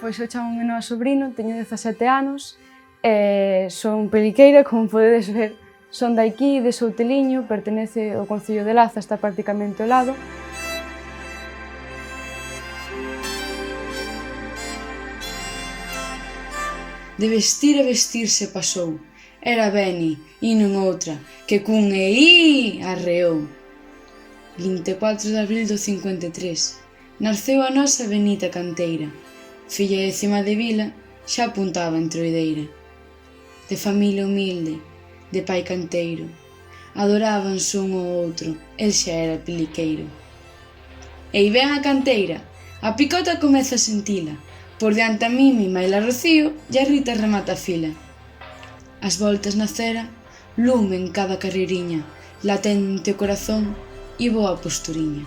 Pois eu chamo Noa Sobrino, teño 17 anos, son peliqueira, como podedes ver, son de aquí, de Souteliño, pertenece ao concello de Laza, está prácticamente ao lado. De vestir a vestirse pasou, era Beni, e non outra, que cun EI arreou. 24 de abril do 53, narceu a nosa Benita canteira, filla de Cima de Vila, xa apuntaba entroideira. De familia humilde, de pai canteiro, adorábanse un ao outro, el xa era peliqueiro. Ei ven a canteira, a picota comeza a sentila, por diante a Mimi, Maila Rocío, e a Rita remata a fila. As voltas na cera, lume en cada carreiriña, latente o corazón e boa posturiña.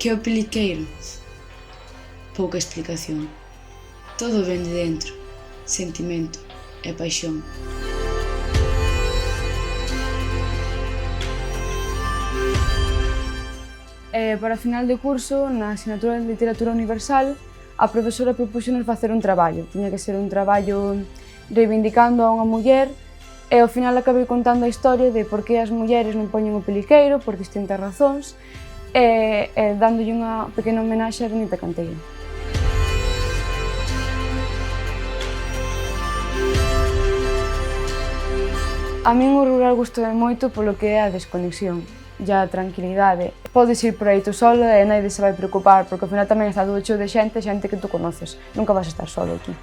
Que o peliqueiro? Pouca explicación. Todo ven de dentro, sentimento e paixón. Para o final de curso, na asignatura de Literatura Universal, a profesora propúxonos facer un traballo. Tiña que ser un traballo reivindicando a unha muller e ao final acabei contando a historia de por que as mulleres non poñen o peliqueiro por distintas razóns e dándolle unha pequena homenaxe a Benita Canteira. A min o rural gustoume moito polo que é a desconexión e a tranquilidade. Podes ir por aí tú solo e naide se vai preocupar, porque ao final tamén está todo cheo de xente que tú conoces. Nunca vas a estar solo aquí.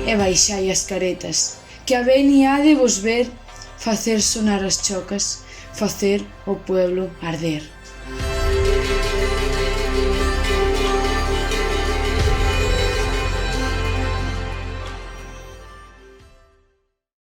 E baixai as caretas, que a Beni ha de vos ver facer sonar as chocas, facer o pueblo arder.